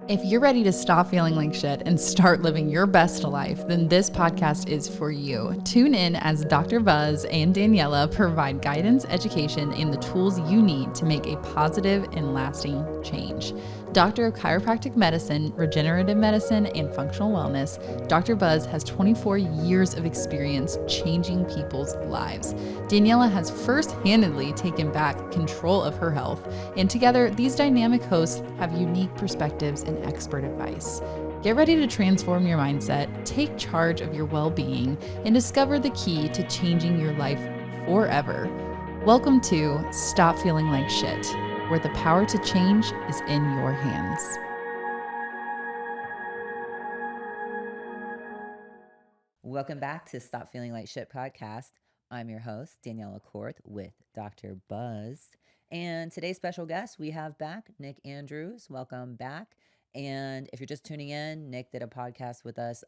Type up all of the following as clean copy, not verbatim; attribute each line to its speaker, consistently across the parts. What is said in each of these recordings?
Speaker 1: If you're ready to stop feeling like shit and start living your best life, then this podcast is for you. Tune in as Dr. Buzz and Daniela provide guidance, education, and the tools you need to make a positive and lasting change. Doctor of Chiropractic Medicine, Regenerative Medicine, and Functional Wellness, Dr. Buzz has 24 years of experience changing people's lives. Daniela has first-handedly taken back control of her health, and together, these dynamic hosts have unique perspectives and expert advice. Get ready to transform your mindset, take charge of your well-being, and discover the key to changing your life forever. Welcome to Stop Feeling Like Shit, where the power to change is in your hands.
Speaker 2: Welcome back to Stop Feeling Like Shit podcast. I'm your host, Daniela Korth with Dr. Buzz. And today's special guest we have back, Nick Andrews. Welcome back. And if you're just tuning in, Nick did a podcast with us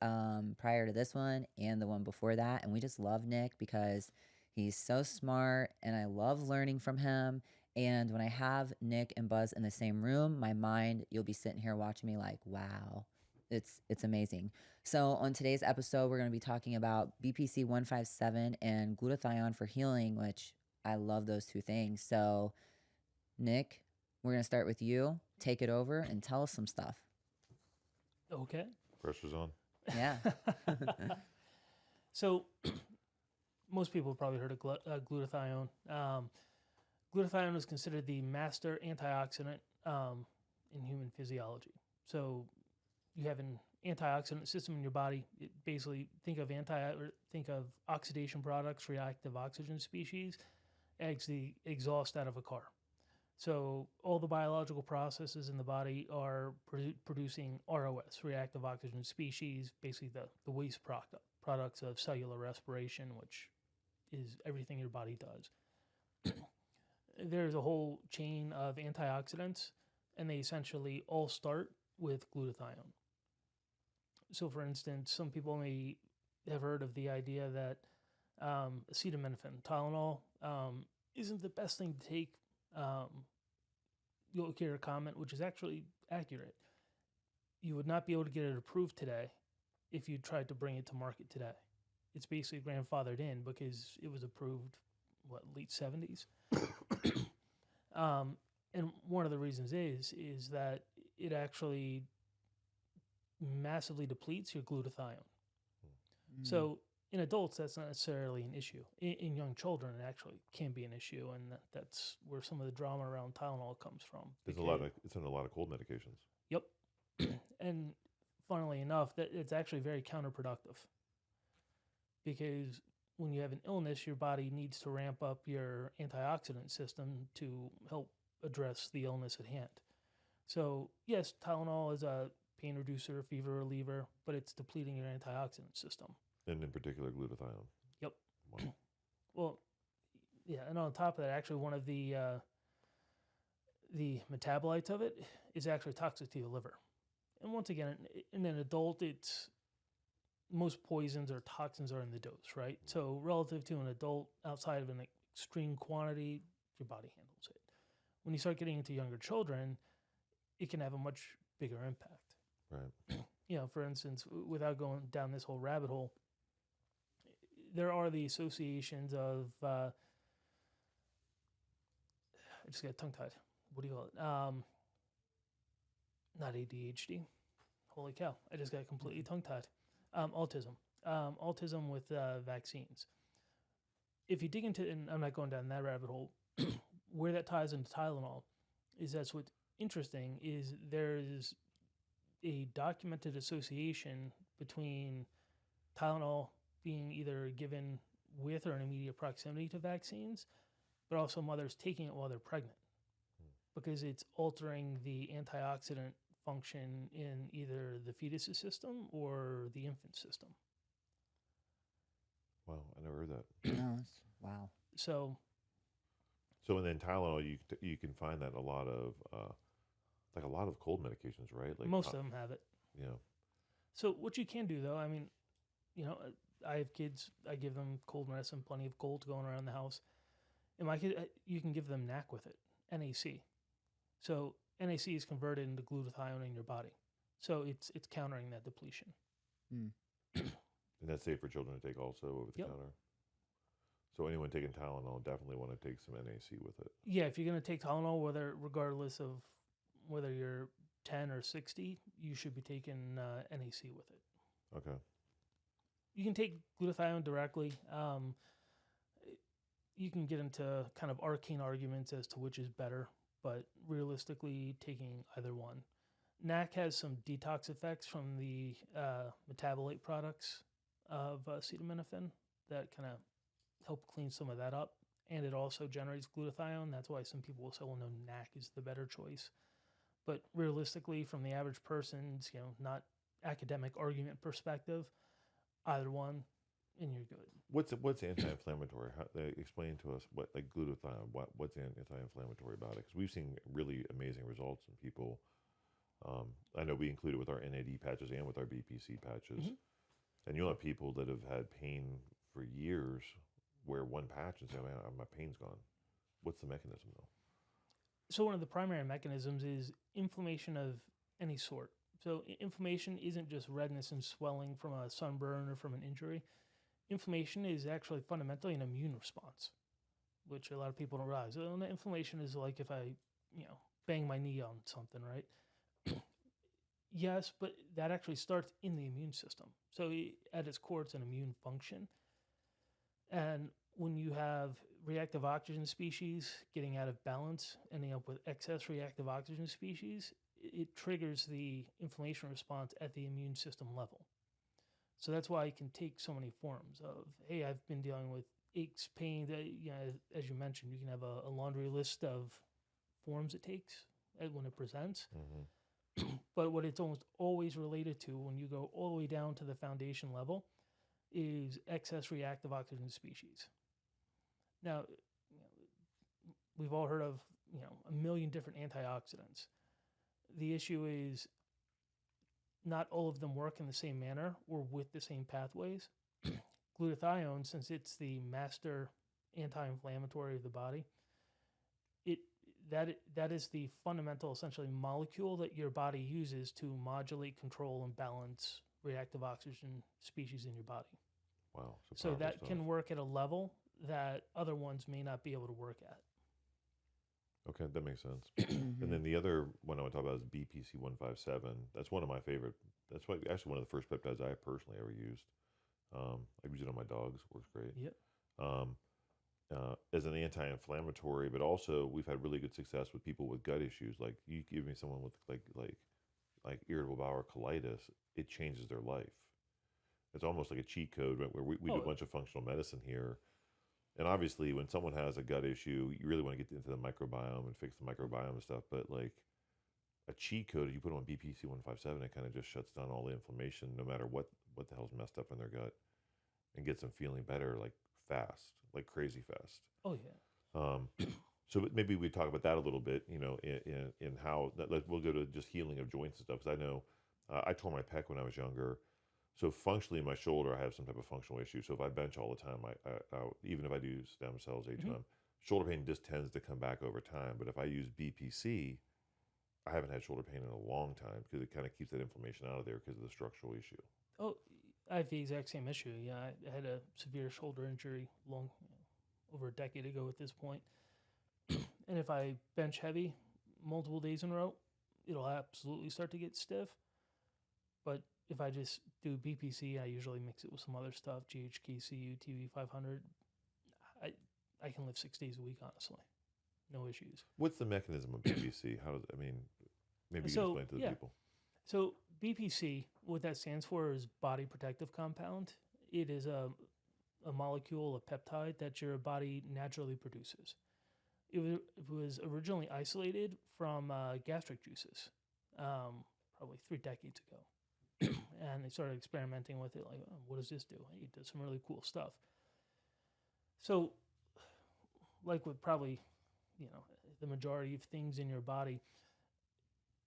Speaker 2: prior to this one and the one before that. And we just love Nick because he's so smart and I love learning from him. And when I have Nick and Buzz in the same room, my mind, you'll be sitting here watching me like, wow, it's amazing. So on today's episode, we're going to be talking about BPC157 and glutathione for healing, which I love those two things. So Nick, we're going to start with you. Take it over and tell us some stuff.
Speaker 3: Okay.
Speaker 4: Pressure's on.
Speaker 2: Yeah.
Speaker 3: So most people have probably heard of glutathione. Glutathione is considered the master antioxidant in human physiology. So you have an antioxidant system in your body. It basically think of oxidation products, reactive oxygen species, as the exhaust out of a car. So all the biological processes in the body are producing ROS, reactive oxygen species, basically the waste products of cellular respiration, which is everything your body does. There's a whole chain of antioxidants, and they essentially all start with glutathione. So, for instance, some people may have heard of the idea that acetaminophen, Tylenol, isn't the best thing to take. You'll hear a comment which is actually accurate. You would not be able to get it approved today if you tried to bring it to market today. It's basically grandfathered in because it was approved, late 70s? And one of the reasons is that it actually massively depletes your glutathione. So in adults, that's not necessarily an issue. In young children, it actually can be an issue, and that's where some of the drama around Tylenol comes from.
Speaker 4: It's in a lot of cold medications.
Speaker 3: Yep. And funnily enough, that it's actually very counterproductive because when you have an illness, your body needs to ramp up your antioxidant system to help address the illness at hand. So yes, Tylenol is a pain reducer, fever reliever, but it's depleting your antioxidant system.
Speaker 4: And in particular, glutathione.
Speaker 3: Yep.
Speaker 4: Wow.
Speaker 3: Well, yeah, and on top of that, actually one of the metabolites of it is actually toxic to your liver. And once again, in an adult, most poisons or toxins are in the dose, right? So relative to an adult, outside of an extreme quantity, your body handles it. When you start getting into younger children, it can have a much bigger impact.
Speaker 4: Right.
Speaker 3: For instance, without going down this whole rabbit hole, there are the associations of, I just got tongue-tied. What do you call it? Not ADHD. Holy cow, I just got completely tongue-tied. Autism. Autism with vaccines. If you dig into, and I'm not going down that rabbit hole, where that ties into Tylenol is that's what's interesting is there's a documented association between Tylenol being either given with or in immediate proximity to vaccines, but also mothers taking it while they're pregnant because it's altering the antioxidant function in either the fetus's system or the infant system.
Speaker 4: Wow, I never heard that.
Speaker 2: No, wow.
Speaker 3: So
Speaker 4: in the Tylenol, you can find that a lot of cold medications, right? Like
Speaker 3: most of them have it.
Speaker 4: Yeah.
Speaker 3: So what you can do though, I mean, I have kids. I give them cold medicine, plenty of colds going around the house. And my kid, you can give them NAC with it, NAC. So NAC is converted into glutathione in your body. So it's countering that depletion.
Speaker 2: Mm.
Speaker 4: And that's safe for children to take also over the
Speaker 3: Yep.
Speaker 4: counter. So anyone taking Tylenol definitely want to take some NAC with it.
Speaker 3: Yeah, if you're going to take Tylenol, regardless of whether you're 10 or 60, you should be taking NAC with it.
Speaker 4: Okay.
Speaker 3: You can take glutathione directly. You can get into kind of arcane arguments as to which is better, but realistically, taking either one. NAC has some detox effects from the metabolite products of acetaminophen that kind of help clean some of that up. And it also generates glutathione. That's why some people will say, well, no, NAC is the better choice. But realistically, from the average person's, not academic argument perspective, either one, and you're good.
Speaker 4: What's anti-inflammatory? Explain to us what, like glutathione, what's anti-inflammatory about it? Because we've seen really amazing results in people. I know we include it with our NAD patches and with our BPC patches.
Speaker 3: Mhm.
Speaker 4: And you'll have people that have had pain for years wear one patch and say, man, my pain's gone. What's the mechanism though?
Speaker 3: So one of the primary mechanisms is inflammation of any sort. So inflammation isn't just redness and swelling from a sunburn or from an injury. Inflammation is actually fundamentally an immune response, which a lot of people don't realize. And inflammation is like if I, bang my knee on something, right? Yes, but that actually starts in the immune system. So at its core, it's an immune function. And when you have reactive oxygen species getting out of balance, ending up with excess reactive oxygen species, it triggers the inflammation response at the immune system level. So that's why it can take so many forms of, hey, I've been dealing with aches, pain. As you mentioned, you can have a laundry list of forms it takes when it presents.
Speaker 4: Mm-hmm.
Speaker 3: But what it's almost always related to when you go all the way down to the foundation level is excess reactive oxygen species. Now, we've all heard of, a million different antioxidants. The issue is not all of them work in the same manner or with the same pathways. Glutathione, since it's the master anti-inflammatory of the body, that is the fundamental, essentially, molecule that your body uses to modulate, control, and balance reactive oxygen species in your body.
Speaker 4: Wow.
Speaker 3: So that can work at a level that other ones may not be able to work at.
Speaker 4: Okay, that makes sense. And then the other one I want to talk about is BPC157. That's one of my favorite. That's actually one of the first peptides I personally ever used. I use it on my dogs. Works great.
Speaker 3: Yep.
Speaker 4: As an anti-inflammatory, but also we've had really good success with people with gut issues. Like you give me someone with like irritable bowel colitis, it changes their life. It's almost like a cheat code, right? Where we do a bunch of functional medicine here. And obviously, when someone has a gut issue, you really want to get into the microbiome and fix the microbiome and stuff. But like a cheat code, you put on BPC157, it kind of just shuts down all the inflammation, no matter what the hell's messed up in their gut, and gets them feeling better, like fast, like crazy fast.
Speaker 3: Oh yeah.
Speaker 4: So maybe we talk about that a little bit, in how we'll go to just healing of joints and stuff. Because I know I tore my pec when I was younger. So functionally in my shoulder, I have some type of functional issue. So if I bench all the time, I even if I do stem cells, HMM, shoulder pain just tends to come back over time. But if I use BPC, I haven't had shoulder pain in a long time because it kind of keeps that inflammation out of there because of the structural issue.
Speaker 3: Oh, I have the exact same issue. Yeah, I had a severe shoulder injury over a decade ago at this point. And if I bench heavy multiple days in a row, it'll absolutely start to get stiff. But if I just do BPC, I usually mix it with some other stuff, GHKCU, TV500. I can live 6 days a week, honestly. No issues.
Speaker 4: What's the mechanism of BPC? Maybe you can explain to the people.
Speaker 3: So BPC, what that stands for is body protective compound. It is a molecule, a peptide that your body naturally produces. It was originally isolated from gastric juices, probably 3 decades ago. And they started experimenting with it, like, oh, what does this do? It does some really cool stuff. So, like with probably, the majority of things in your body,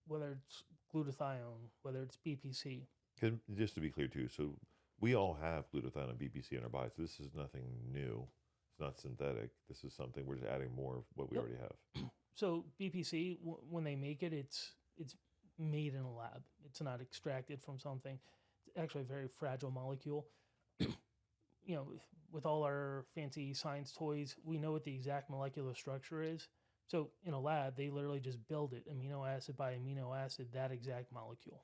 Speaker 3: whether it's glutathione, whether it's BPC.
Speaker 4: Just to be clear too, so we all have glutathione and BPC in our bodies. So this is nothing new. It's not synthetic. This is something we're just adding more of what we already have.
Speaker 3: So BPC, when they make it, it's made in a lab. It's not extracted from something. It's actually a very fragile molecule. You know, with all our fancy science toys, we know what the exact molecular structure is. So in a lab, they literally just build it amino acid by amino acid, that exact molecule.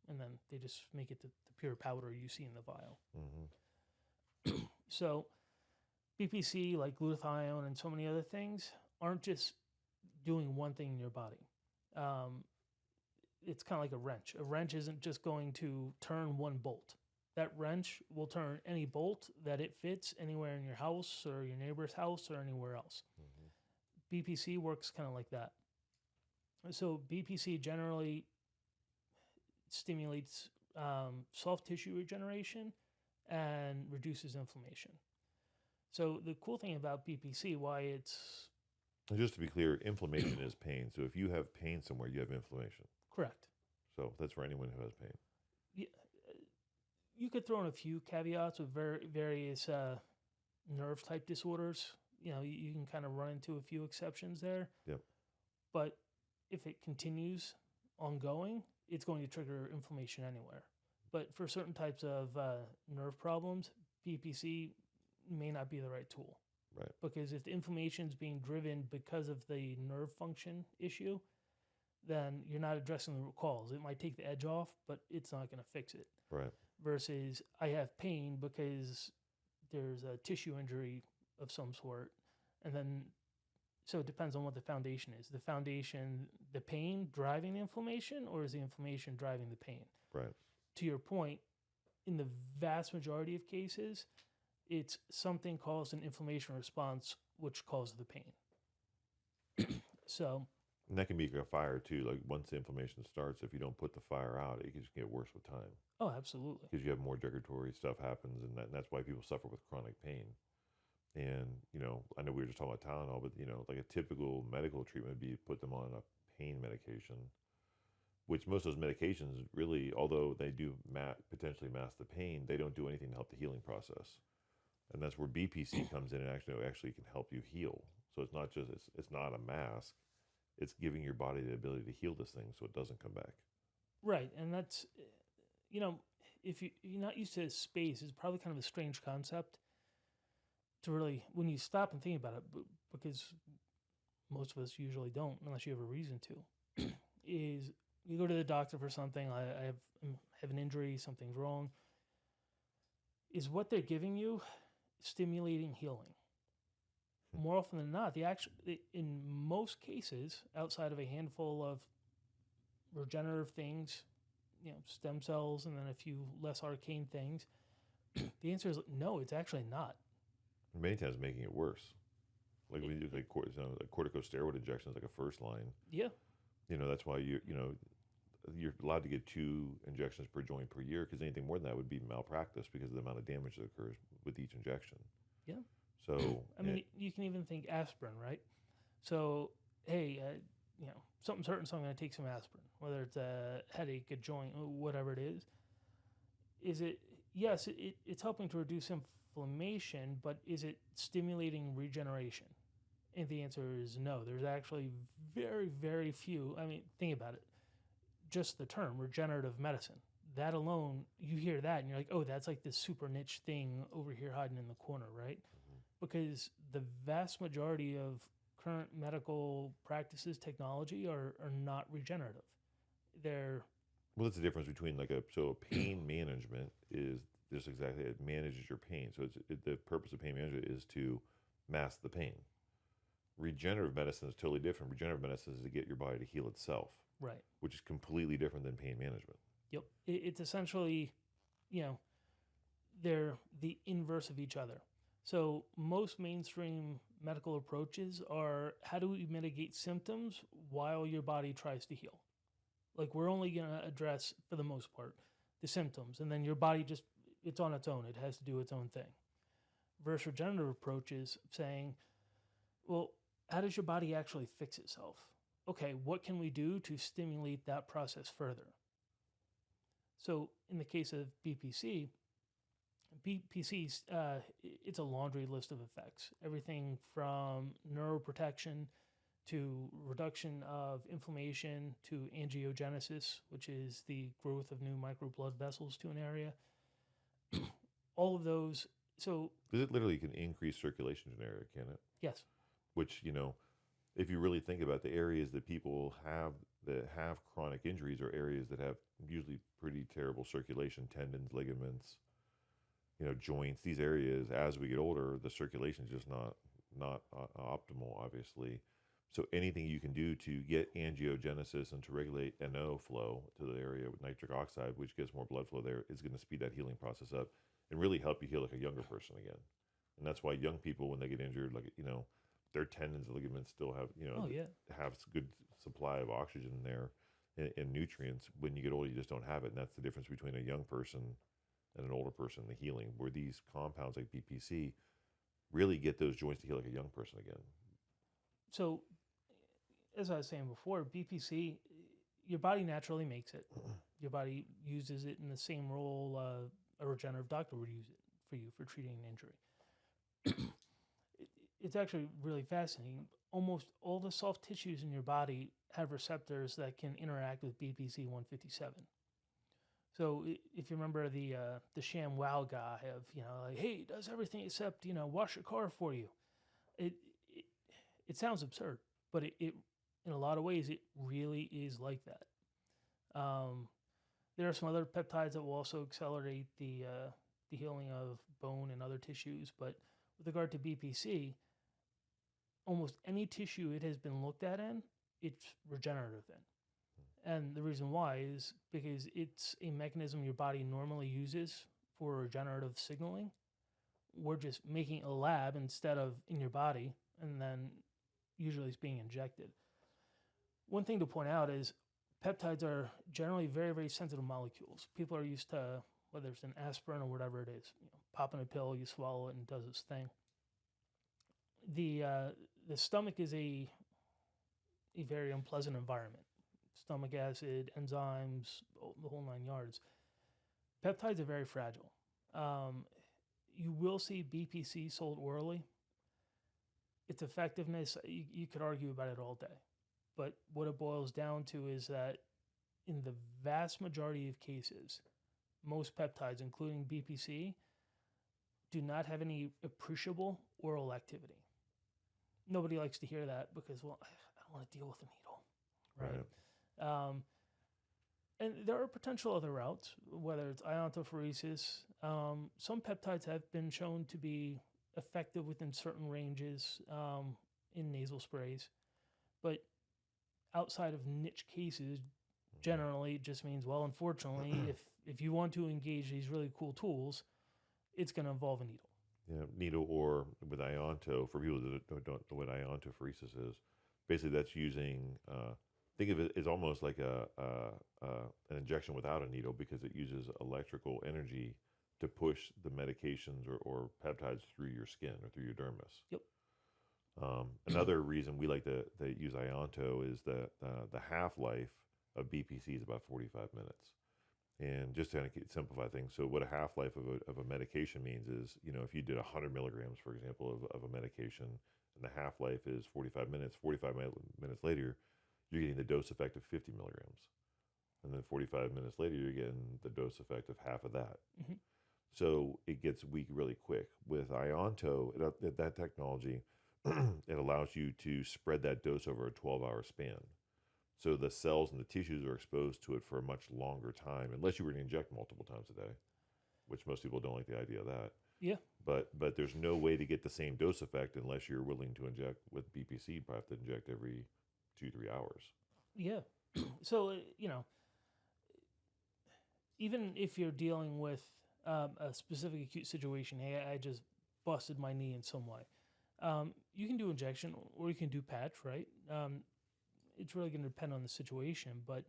Speaker 3: And then they just make it the pure powder you see in the vial.
Speaker 4: Mm-hmm.
Speaker 3: So BPC, like glutathione and so many other things, aren't just doing one thing in your body. It's kind of like a wrench. A wrench isn't just going to turn one bolt. That wrench will turn any bolt that it fits anywhere in your house or your neighbor's house or anywhere else. Mm-hmm. BPC works kind of like that. So BPC generally stimulates soft tissue regeneration and reduces inflammation. So the cool thing about BPC, why it's...
Speaker 4: And just to be clear, inflammation is pain. So if you have pain somewhere, you have inflammation.
Speaker 3: Correct.
Speaker 4: So that's for anyone who has pain.
Speaker 3: Yeah, you could throw in a few caveats with various nerve type disorders. You know, you can kind of run into a few exceptions there.
Speaker 4: Yep.
Speaker 3: But if it continues ongoing, it's going to trigger inflammation anywhere. But for certain types of nerve problems, BPC may not be the right tool.
Speaker 4: Right.
Speaker 3: Because if the inflammation is being driven because of the nerve function issue, then you're not addressing the root cause. It might take the edge off, but it's not going to fix it.
Speaker 4: Right.
Speaker 3: Versus I have pain because there's a tissue injury of some sort. And then, so it depends on what the foundation is. The foundation, the pain driving the inflammation, or is the inflammation driving the pain?
Speaker 4: Right.
Speaker 3: To your point, in the vast majority of cases, it's something caused an inflammation response, which caused the pain. So...
Speaker 4: And that can be a fire too. Like once the inflammation starts, if you don't put the fire out, it can just get worse with time.
Speaker 3: Oh, absolutely.
Speaker 4: Because you have more derogatory stuff happens, and that's why people suffer with chronic pain. And, you know, I know we were just talking about Tylenol, but, you know, like a typical medical treatment would be put them on a pain medication, which most of those medications really, although they do potentially mask the pain, they don't do anything to help the healing process. And that's where BPC comes in and actually can help you heal. So it's not just, it's not a mask. It's giving your body the ability to heal this thing so it doesn't come back.
Speaker 3: Right. And that's, you know, if you're not used to space, it's probably kind of a strange concept to really, when you stop and think about it, because most of us usually don't, unless you have a reason to, is you go to the doctor for something, I have an injury, something's wrong. Is what they're giving you stimulating healing? More often than not, in most cases, outside of a handful of regenerative things, you know, stem cells, and then a few less arcane things, the answer is no, it's actually not.
Speaker 4: Many times making it worse. Like when you do like corticosteroid injections, like a first line.
Speaker 3: Yeah.
Speaker 4: You know, that's why you're allowed to get 2 injections per joint per year, because anything more than that would be malpractice because of the amount of damage that occurs with each injection.
Speaker 3: Yeah.
Speaker 4: So
Speaker 3: I mean, you can even think aspirin, right? So, hey, you know, something's hurting, so I'm going to take some aspirin, whether it's a headache, a joint, whatever it is. Is it, yes, it's helping to reduce inflammation, but is it stimulating regeneration? And the answer is no. There's actually very, very few. I mean, think about it. Just the term regenerative medicine. That alone, you hear that and you're like, oh, that's like this super niche thing over here hiding in the corner, right? Because the vast majority of current medical practices, technology are not regenerative. They're...
Speaker 4: Well, that's the difference between pain management is just exactly, it manages your pain. So the purpose of pain management is to mask the pain. Regenerative medicine is totally different. Regenerative medicine is to get your body to heal itself.
Speaker 3: Right.
Speaker 4: Which is completely different than pain management.
Speaker 3: Yep. It's essentially, you know, they're the inverse of each other. So most mainstream medical approaches are, how do we mitigate symptoms while your body tries to heal? Like, we're only going to address, for the most part, the symptoms, and then your body just, it's on its own. It has to do its own thing. Versus regenerative approaches saying, well, how does your body actually fix itself? Okay, what can we do to stimulate that process further? So in the case of BPC, it's a laundry list of effects. Everything from neuroprotection to reduction of inflammation, to angiogenesis, which is the growth of new micro blood vessels to an area. All of those. So,
Speaker 4: Because it literally can increase circulation in an area, can it?
Speaker 3: yes.
Speaker 4: Which, if you really think about the areas that people have that have chronic injuries are areas that have usually pretty terrible circulation, tendons, ligaments, joints. These areas, as we get older, the circulation is just not optimal, obviously. So anything you can do to get angiogenesis and to regulate NO flow to the area with nitric oxide, which gets more blood flow there, is going to speed that healing process up and really help you heal like a younger person again. And that's why young people, when they get injured, their tendons and ligaments still have, have good supply of oxygen there and nutrients. When you get older, you just don't have it. And that's the difference between a young person and an older person, the healing, where these compounds like BPC really get those joints to heal like a young person again.
Speaker 3: So, as I was saying before, BPC, your body naturally makes it. Your body uses it in the same role a regenerative doctor would use it for you for treating an injury. It's actually really fascinating. Almost all the soft tissues in your body have receptors that can interact with BPC157. So if you remember the sham wow guy of, hey, he does everything except, wash your car for you. It sounds absurd, but it in a lot of ways, it really is like that. There are some other peptides that will also accelerate the healing of bone and other tissues. But with regard to BPC, almost any tissue it has been looked at in, it's regenerative in. And the reason why is because it's a mechanism your body normally uses for regenerative signaling. We're just making a lab instead of in your body, and then usually it's being injected. One thing to point out is peptides are generally very, very sensitive molecules. People are used to, whether it's an aspirin or whatever it is, popping a pill, you swallow it, and it does its thing. The stomach is a very unpleasant environment. Stomach acid, enzymes, the whole 9 yards. Peptides are very fragile. You will see BPC sold orally. Its effectiveness, you could argue about it all day. But what it boils down to is that in the vast majority of cases, most peptides, including BPC, do not have any appreciable oral activity. Nobody likes to hear that because, well, I don't want to deal with a needle, right? And there are potential other routes, whether it's iontorpheresis. Some peptides have been shown to be effective within certain ranges in nasal sprays. But outside of niche cases, generally it just means, well, unfortunately, if you want to engage these really cool tools, it's going to involve a needle.
Speaker 4: Yeah, needle or with Ionto. For people that don't know what iontopheresis is, basically that's using, think of it as almost like an injection without a needle, because it uses electrical energy to push the medications or peptides through your skin or through your dermis.
Speaker 3: Yep.
Speaker 4: Another reason we like to use Ionto is that the half-life of BPC is about 45 minutes. And just to kind of simplify things, so what a half-life of a medication means is, if you did 100 milligrams, for example, of a medication, and the half-life is 45 minutes, 45 minutes later, you're getting the dose effect of 50 milligrams. And then 45 minutes later, you're getting the dose effect of half of that.
Speaker 3: Mm-hmm.
Speaker 4: So it gets weak really quick. With Ionto, that technology, it allows you to spread that dose over a 12-hour span. So the cells and the tissues are exposed to it for a much longer time, unless you were to inject multiple times a day, which most people don't like the idea of that.
Speaker 3: Yeah.
Speaker 4: But there's no way to get the same dose effect unless you're willing to inject with BPC. You probably have to inject every 2-3 hours.
Speaker 3: Yeah. So, even if you're dealing with a specific acute situation, hey, I just busted my knee in some way, you can do injection or you can do patch, right? It's really going to depend on the situation. But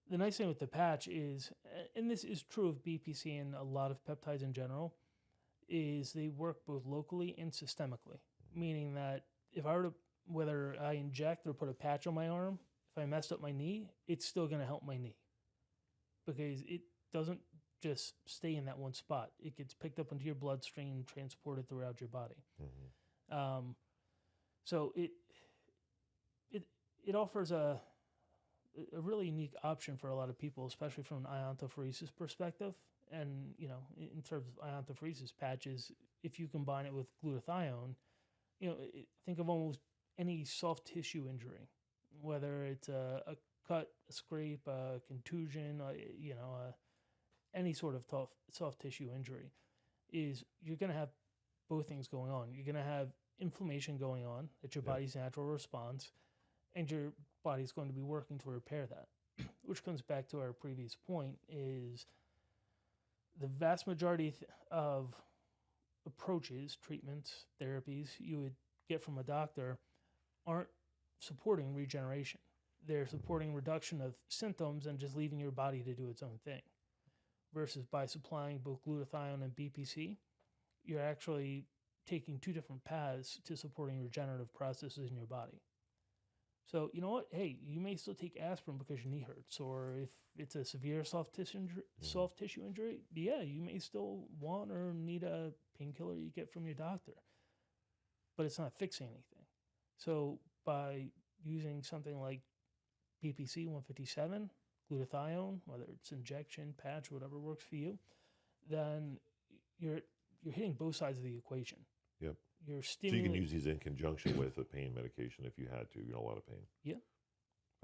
Speaker 3: the nice thing with the patch is, and this is true of BPC and a lot of peptides in general, is they work both locally and systemically. Meaning that if I were to, whether I inject or put a patch on my arm, if I messed up my knee, it's still going to help my knee. Because it doesn't just stay in that one spot. It gets picked up into your bloodstream, transported throughout your body.
Speaker 4: Mm-hmm.
Speaker 3: So it offers a really unique option for a lot of people, especially from an iontophoresis perspective. And, in terms of iontopheresis patches, if you combine it with glutathione, think of almost any soft tissue injury, whether it's a cut, a scrape, a contusion, any sort of soft tissue injury, is you're going to have both things going on. You're going to have inflammation going on, that's your body's natural response, and your body's going to be working to repair that, which comes back to our previous point, is the vast majority of approaches, treatments, therapies you would get from a doctor aren't supporting regeneration. They're supporting reduction of symptoms and just leaving your body to do its own thing. Versus by supplying both glutathione and BPC, you're actually taking two different paths to supporting regenerative processes in your body. So, you know what? Hey, you may still take aspirin because your knee hurts, or if it's a severe soft tissue injury, yeah, you may still want or need a painkiller you get from your doctor, but it's not fixing anything. So by using something like BPC157, glutathione, whether it's injection, patch, whatever works for you, then you're hitting both sides of the equation.
Speaker 4: Yep.
Speaker 3: You're
Speaker 4: So you
Speaker 3: stimulating.
Speaker 4: can use these in conjunction with a pain medication if you had to, a lot of pain.
Speaker 3: Yeah.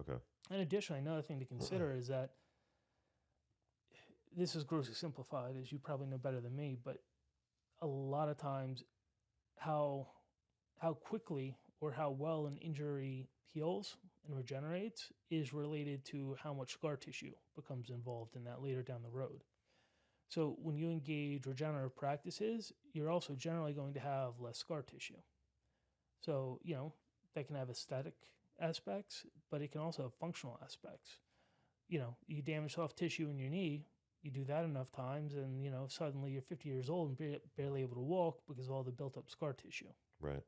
Speaker 4: Okay.
Speaker 3: And additionally, another thing to consider is that this is grossly simplified, as you probably know better than me, but a lot of times how quickly or how well an injury heals and regenerates is related to how much scar tissue becomes involved in that later down the road. So when you engage regenerative practices, you're also generally going to have less scar tissue. So, that can have aesthetic aspects, but it can also have functional aspects. You damage soft tissue in your knee, you do that enough times, and, suddenly you're 50 years old and barely able to walk because of all the built up scar tissue.
Speaker 4: Right.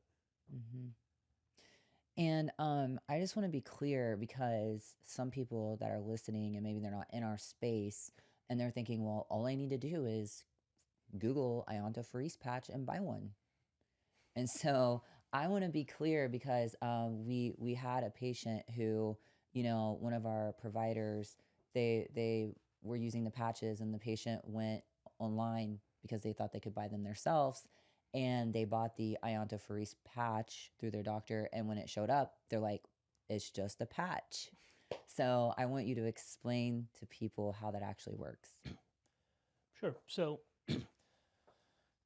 Speaker 2: Mm-hmm. And I just want to be clear, because some people that are listening and maybe they're not in our space and they're thinking, well, all I need to do is Google Iontorpheresis Patch and buy one. And so I want to be clear, because we had a patient who, one of our providers, they were using the patches, and the patient went online because they thought they could buy them themselves. And they bought the Iontorpheresis patch through their doctor. And when it showed up, they're like, it's just a patch. So I want you to explain to people how that actually works.
Speaker 3: Sure. So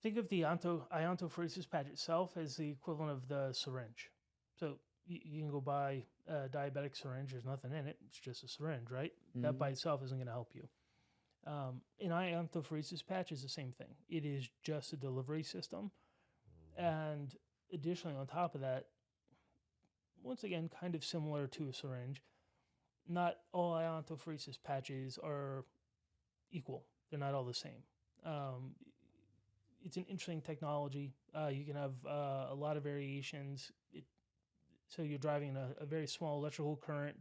Speaker 3: think of the iontopheresis patch itself as the equivalent of the syringe. So you can go buy a diabetic syringe. There's nothing in it. It's just a syringe, right?
Speaker 2: Mm-hmm.
Speaker 3: That by itself isn't going to help you. An iontopheresis patch is the same thing. It is just a delivery system. And additionally, on top of that, once again, kind of similar to a syringe, not all iontopheresis patches are equal. They're not all the same. It's an interesting technology. You can have a lot of variations. So you're driving a very small electrical current.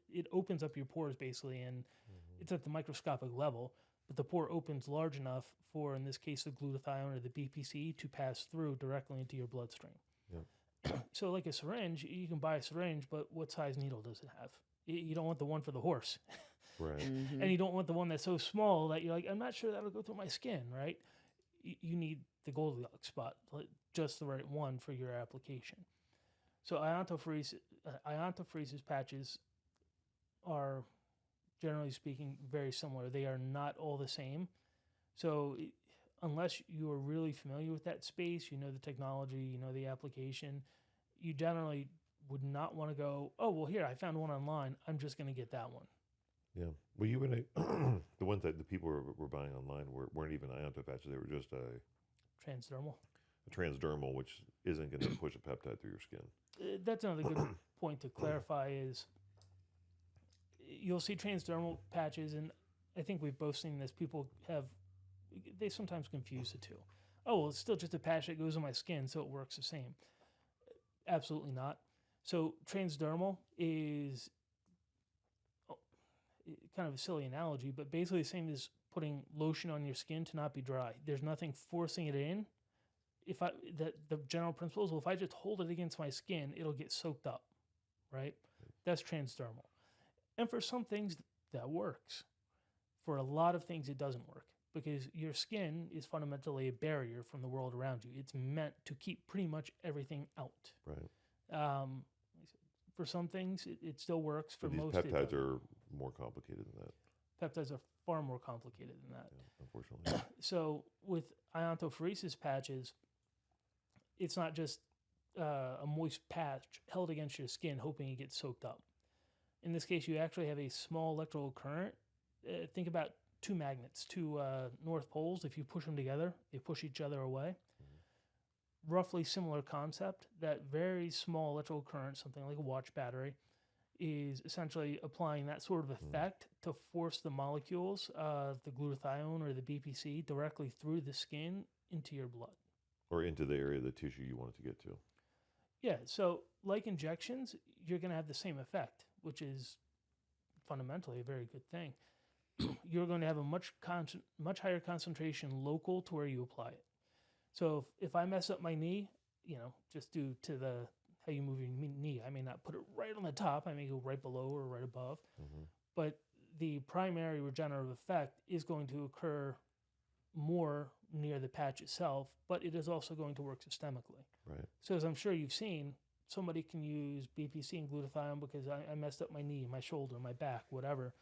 Speaker 3: It opens up your pores, basically, and it's at the microscopic level, but the pore opens large enough for, in this case, the glutathione or the BPC to pass through directly into your bloodstream.
Speaker 4: Yeah.
Speaker 3: So like a syringe, you can buy a syringe, but what size needle does it have? You don't want the one for the horse.
Speaker 4: Right.
Speaker 2: Mm-hmm.
Speaker 3: And you don't want the one that's so small that you're like, I'm not sure that'll go through my skin, right? You need the Goldilocks spot, just the right one for your application. So iontopheresis patches are, generally speaking, very similar. They are not all the same. So unless you are really familiar with that space, you know the technology, you know the application, you generally would not want to go, oh, well, here, I found one online. I'm just going to get that one.
Speaker 4: Yeah. Well, you and the ones that the people were buying online weren't even ionto patches. They were just a
Speaker 3: Transdermal.
Speaker 4: transdermal, which isn't going to push a peptide through your skin.
Speaker 3: That's another good point to clarify is you'll see transdermal patches, and I think we've both seen this. People they sometimes confuse the two. Oh, well, it's still just a patch that goes on my skin, so it works the same. Absolutely not. So transdermal is kind of a silly analogy, but basically the same as putting lotion on your skin to not be dry. There's nothing forcing it in. The general principle is, well, if I just hold it against my skin, it'll get soaked up, right? That's transdermal. And for some things, that works. For a lot of things, it doesn't work because your skin is fundamentally a barrier from the world around you. It's meant to keep pretty much everything out.
Speaker 4: Right.
Speaker 3: For some things, it still works. For
Speaker 4: But these
Speaker 3: most,
Speaker 4: peptides are more complicated than that.
Speaker 3: Peptides are far more complicated than that.
Speaker 4: Yeah, unfortunately.
Speaker 3: So with iontophoresis patches, it's not just a moist patch held against your skin hoping it gets soaked up. In this case, you actually have a small electrical current. Think about two magnets, two north poles. If you push them together, they push each other away. Mm-hmm. Roughly similar concept. That very small electrical current, something like a watch battery, is essentially applying that sort of effect to force the molecules of the glutathione or the BPC directly through the skin into your blood.
Speaker 4: Or into the area of the tissue you want it to get to.
Speaker 3: Yeah, so like injections, you're going to have the same effect, which is fundamentally a very good thing. You're going to have a much higher concentration local to where you apply it. So if I mess up my knee, just due to how you move your knee, I may not put it right on the top. I may go right below or right above. Mm-hmm. But the primary regenerative effect is going to occur more near the patch itself, but it is also going to work systemically.
Speaker 4: Right.
Speaker 3: So as I'm sure you've seen, somebody can use BPC and glutathione because I messed up my knee, my shoulder, my back, whatever.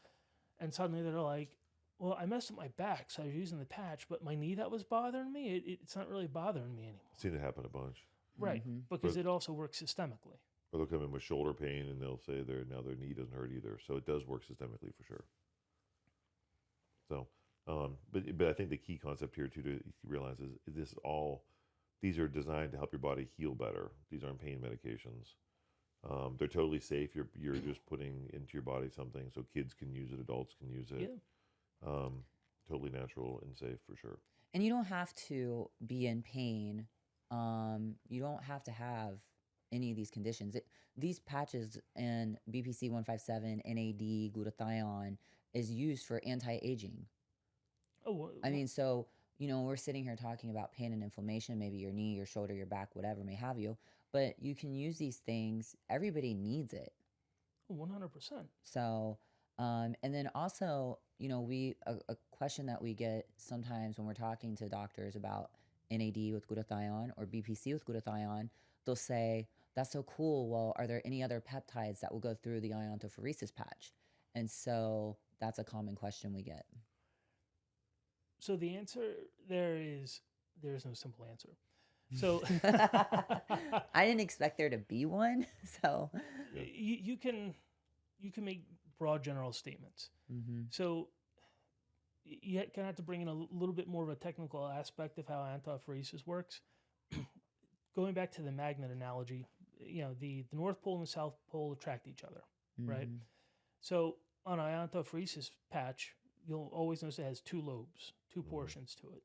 Speaker 3: And suddenly they're like, well, I messed up my back, so I was using the patch, but my knee that was bothering me, it's not really bothering me anymore.
Speaker 4: I've seen it happen a bunch.
Speaker 3: Right, because it also works systemically.
Speaker 4: Or they'll come in with shoulder pain and they'll say their knee doesn't hurt either. So it does work systemically for sure. So, but I think the key concept here too to realize is these are designed to help your body heal better. These aren't pain medications. They're totally safe. You're just putting into your body something so kids can use it, adults can use it. Yeah. Totally natural and safe for sure.
Speaker 2: And you don't have to be in pain. You don't have to have any of these conditions. These patches and BPC157, NAD, glutathione is used for anti-aging.
Speaker 3: Oh,
Speaker 2: I mean, so, we're sitting here talking about pain and inflammation, maybe your knee, your shoulder, your back, whatever may have you, but you can use these things. Everybody needs it.
Speaker 3: 100%.
Speaker 2: So, and then also, a question that we get sometimes when we're talking to doctors about NAD with glutathione or BPC with glutathione, they'll say, that's so cool. Well, are there any other peptides that will go through the iontopheresis patch? And so that's a common question we get.
Speaker 3: So the answer there is no simple answer. So
Speaker 2: I didn't expect there to be one. So
Speaker 3: you can make broad general statements. Mm-hmm. So you kind of have to bring in a little bit more of a technical aspect of how antiphoresis works. Going back to the magnet analogy, the North Pole and the South Pole attract each other, right? So on an iontopheresis patch, you'll always notice it has two lobes, two portions to it.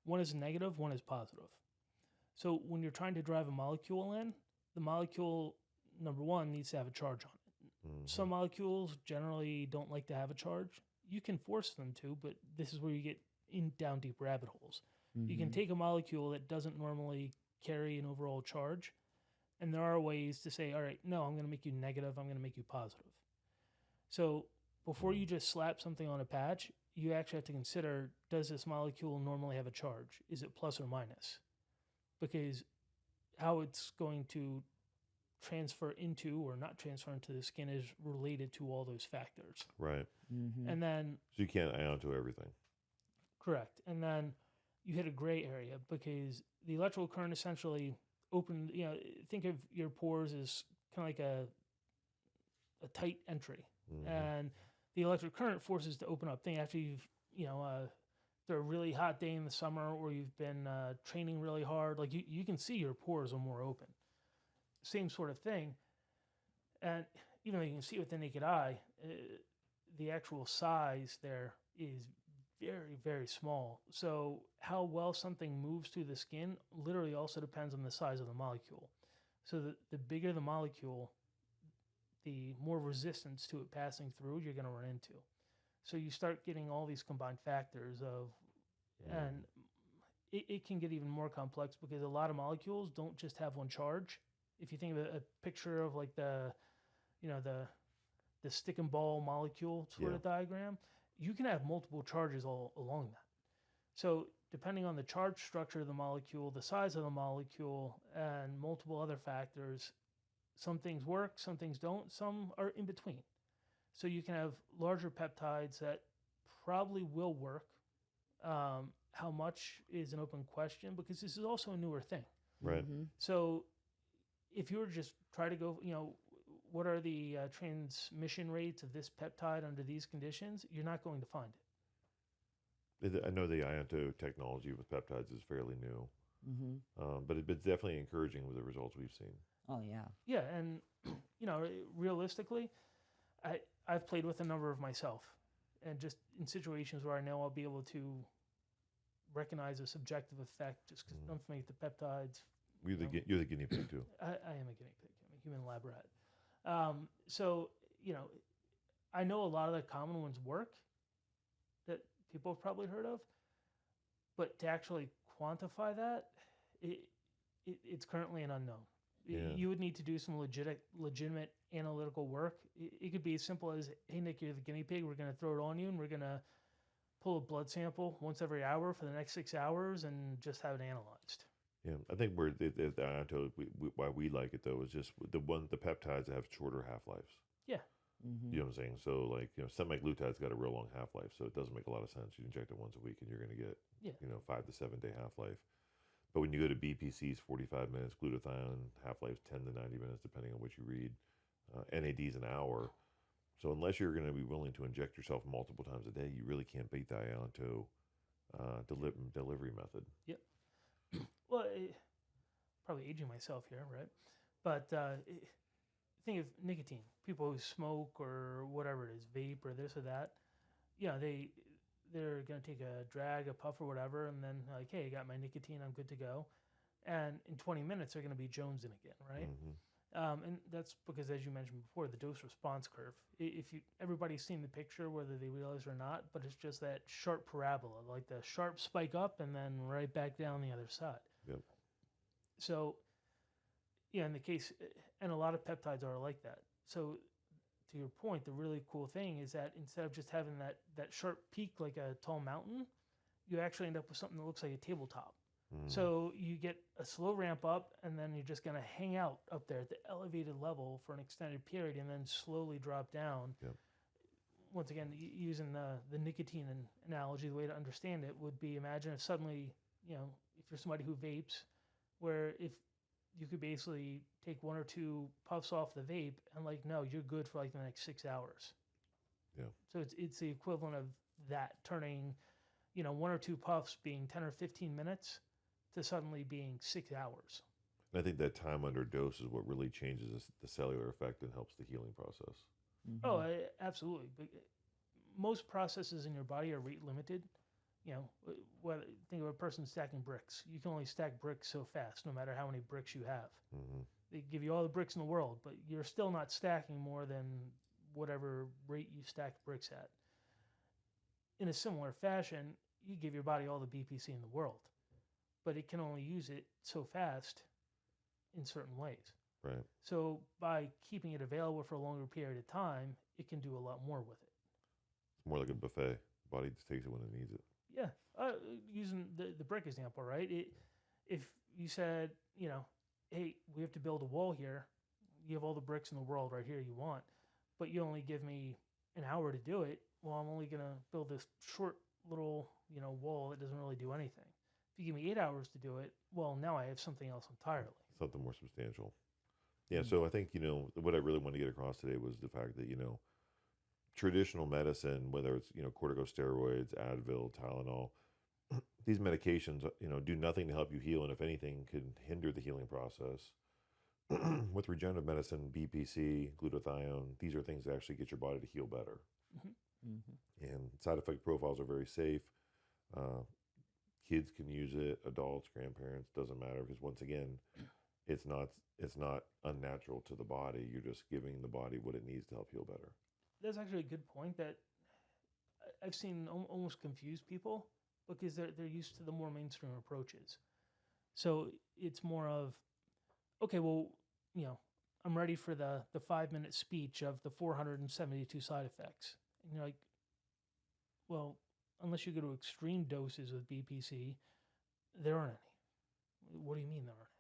Speaker 3: One is negative, one is positive. So when you're trying to drive a molecule in, the molecule, number one, needs to have a charge on it. Mm-hmm. Some molecules generally don't like to have a charge. You can force them to, but this is where you get down deep rabbit holes. Mm-hmm. You can take a molecule that doesn't normally carry an overall charge, and there are ways to say, all right, no, I'm going to make you negative, I'm going to make you positive. So before you just slap something on a patch, you actually have to consider, does this molecule normally have a charge? Is it plus or minus? Because how it's going to transfer into or not transfer into the skin is related to all those factors.
Speaker 4: Right.
Speaker 2: Mm-hmm.
Speaker 3: And then...
Speaker 4: So you can't ion to everything.
Speaker 3: Correct. And then you hit a gray area because the electrical current essentially opened, think of your pores as kind of like a tight entry. Mm-hmm. And the electric current forces to open up. Think after you've, after a really hot day in the summer or you've been training really hard, like you can see your pores are more open. Same sort of thing. And even though you can see it with the naked eye, the actual size there is very, very small. So how well something moves through the skin literally also depends on the size of the molecule. So the bigger the molecule, the more resistance to it passing through you're going to run into. So you start getting all these combined factors of, and it can get even more complex because a lot of molecules don't just have one charge. If you think of a picture of like the the stick and ball molecule sort of diagram, you can have multiple charges all along that. So depending on the charge structure of the molecule, the size of the molecule, and multiple other factors, some things work, some things don't, some are in between. So you can have larger peptides that probably will work. How much is an open question, because this is also a newer thing.
Speaker 4: Right.
Speaker 3: So if you were just try to go, what are the transmission rates of this peptide under these conditions, you're not going to find it.
Speaker 4: I know the Ionto technology with peptides is fairly new, but it's definitely encouraging with the results we've seen.
Speaker 2: Oh, yeah.
Speaker 3: Yeah, and realistically, I've played with a number of myself, and just in situations where I know I'll be able to recognize a subjective effect just because I'm familiar with the peptides.
Speaker 4: You're the guinea pig too.
Speaker 3: I am a guinea pig. I'm a human lab rat. So, I know a lot of the common ones work that people have probably heard of, but to actually quantify that, it's currently an unknown.
Speaker 4: Yeah.
Speaker 3: You would need to do some legitimate analytical work. It could be as simple as, hey, Nick, you're the guinea pig. We're going to throw it on you, and we're going to pull a blood sample once every hour for the next 6 hours and just have it analyzed.
Speaker 4: Yeah, I think why we like it though is just the peptides that have shorter half-lives.
Speaker 3: Yeah.
Speaker 4: You know what I'm saying? So like, semaglutide's got a real long half-life, so it doesn't make a lot of sense. You inject it once a week and you're going to get, 5 to 7 day half-life. But when you go to BPC's 45 minutes, glutathione half-life's 10 to 90 minutes, depending on what you read. NAD's an hour. So unless you're going to be willing to inject yourself multiple times a day, you really can't beat the Ionto delivery method.
Speaker 3: Yep. Well, probably aging myself here, right? But think of nicotine. People who smoke or whatever it is, vape or this or that, they're going to take a drag, a puff or whatever, and then like, hey, I got my nicotine, I'm good to go. And in 20 minutes, they're going to be jonesing again, right? And that's because, as you mentioned before, the dose response curve. Everybody's seen the picture, whether they realize it or not, but it's just that sharp parabola, like the sharp spike up and then right back down the other side.
Speaker 4: Yep.
Speaker 3: So, in the case, and a lot of peptides are like that. So, to your point, the really cool thing is that instead of just having that sharp peak like a tall mountain, you actually end up with something that looks like a tabletop. So you get a slow ramp up, and then you're just going to hang out up there at the elevated level for an extended period and then slowly drop down.
Speaker 4: Yep.
Speaker 3: Once again, using the nicotine analogy, the way to understand it would be, imagine if suddenly, if you're somebody who vapes, where if you could basically take 1 or 2 puffs off the vape and no, you're good for the next 6 hours.
Speaker 4: Yeah.
Speaker 3: So it's the equivalent of that turning, 1 or 2 puffs being 10 or 15 minutes to suddenly being 6 hours.
Speaker 4: And I think that time under dose is what really changes the cellular effect and helps the healing process.
Speaker 3: Oh, absolutely. But most processes in your body are rate limited. Think of a person stacking bricks. You can only stack bricks so fast, no matter how many bricks you have. They give you all the bricks in the world, but you're still not stacking more than whatever rate you stack bricks at. In a similar fashion, you give your body all the BPC in the world, but it can only use it so fast in certain ways.
Speaker 4: Right.
Speaker 3: So by keeping it available for a longer period of time, it can do a lot more with it.
Speaker 4: It's more like a buffet. The body just takes it when it needs it.
Speaker 3: Yeah. Using the brick example, right? If you said, hey, we have to build a wall here. You have all the bricks in the world right here you want, but you only give me an hour to do it. Well, I'm only going to build this short little, wall that doesn't really do anything. If you give me 8 hours to do it, well, now I have something else entirely.
Speaker 4: Something more substantial. Yeah, so I think, what I really wanted to get across today was the fact that, traditional medicine, whether it's, corticosteroids, Advil, Tylenol, these medications, do nothing to help you heal, and if anything, can hinder the healing process. With regenerative medicine, BPC, glutathione, these are things that actually get your body to heal better. And side effect profiles are very safe. Kids can use it, adults, grandparents, doesn't matter, because once again, it's not unnatural to the body. You're just giving the body what it needs to help heal better.
Speaker 3: That's actually a good point that I've seen almost confuse people because they're used to the more mainstream approaches. So it's more of, okay, well, I'm ready for the 5-minute speech of the 472 side effects. And you're like, well, unless you go to extreme doses with BPC, there aren't any. What do you mean there aren't any?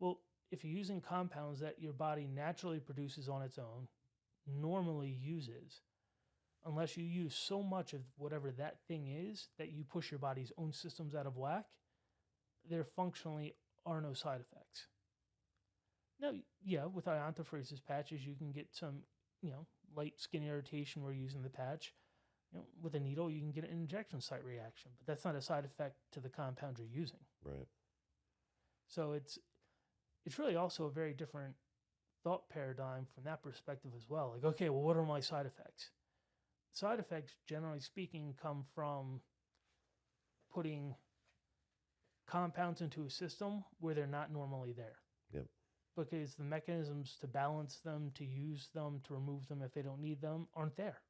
Speaker 3: Well, if you're using compounds that your body naturally produces on its own, normally uses, unless you use so much of whatever that thing is that you push your body's own systems out of whack, there functionally are no side effects. Now, yeah, with iontorpheresis patches, you can get some, light skin irritation where you're using the patch. With a needle, you can get an injection site reaction, but that's not a side effect to the compound you're using.
Speaker 4: Right.
Speaker 3: So it's really also a very different thought paradigm from that perspective as well. Like, okay, well, what are my side effects? Side effects, generally speaking, come from putting compounds into a system where they're not normally there.
Speaker 4: Yep.
Speaker 3: Because the mechanisms to balance them, to use them, to remove them if they don't need them aren't there.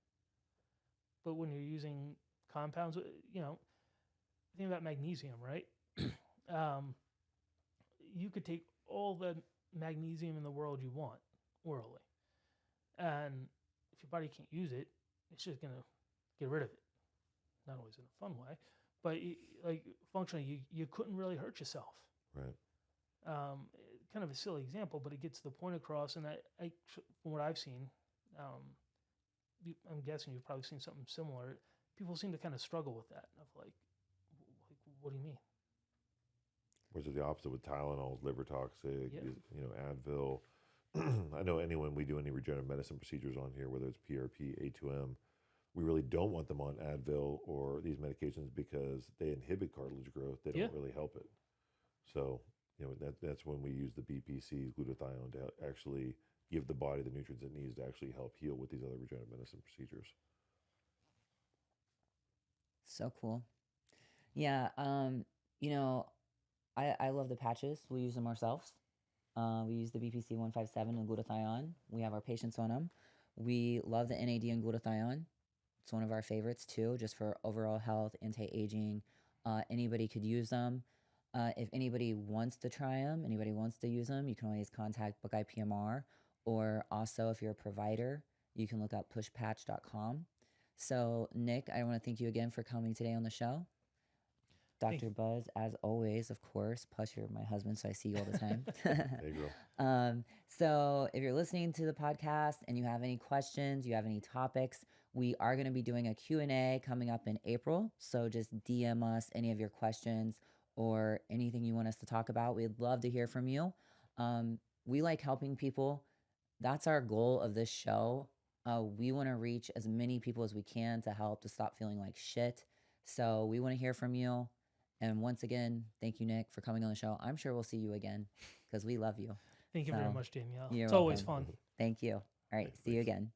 Speaker 3: But when you're using compounds, think about magnesium, right? You could take all the magnesium in the world you want orally. And if your body can't use it, it's just going to get rid of it. Not always in a fun way, but functionally, you couldn't really hurt yourself.
Speaker 4: Right.
Speaker 3: Kind of a silly example, but it gets the point across. And I from what I've seen, I'm guessing you've probably seen something similar. People seem to kind of struggle with that of like what do you mean?
Speaker 4: Whereas the opposite with Tylenol, liver toxic,
Speaker 3: Yep.
Speaker 4: Advil. I know anyone we do any regenerative medicine procedures on here, whether it's PRP, A2M, we really don't want them on Advil or these medications because they inhibit cartilage growth. They don't really help it. So, that's when we use the BPC, glutathione, to actually give the body the nutrients it needs to actually help heal with these other regenerative medicine procedures.
Speaker 2: So cool. Yeah. I love the patches. We use them ourselves. We use the BPC157 and glutathione. We have our patients on them. We love the NAD and glutathione. It's one of our favorites too, just for overall health, anti-aging. Anybody could use them. If anybody wants to try them, anybody wants to use them, you can always contact Buckeye PMR. Or also, if you're a provider, you can look up pushpatch.com. So, Nick, I want to thank you again for coming today on the show. Dr. Buzz, as always, of course. Plus, you're my husband, so I see you all the time.
Speaker 4: There you go.
Speaker 2: So if you're listening to the podcast and you have any questions, you have any topics, we are going to be doing a Q&A coming up in April. So just DM us any of your questions or anything you want us to talk about. We'd love to hear from you. We like helping people. That's our goal of this show. We want to reach as many people as we can to help to stop feeling like shit. So we want to hear from you. And once again, thank you, Nick, for coming on the show. I'm sure we'll see you again because we love you.
Speaker 3: Thank you very much, Danielle.
Speaker 2: You're
Speaker 3: It's always
Speaker 2: welcome.
Speaker 3: fun.
Speaker 2: Thank you. All right. See you again.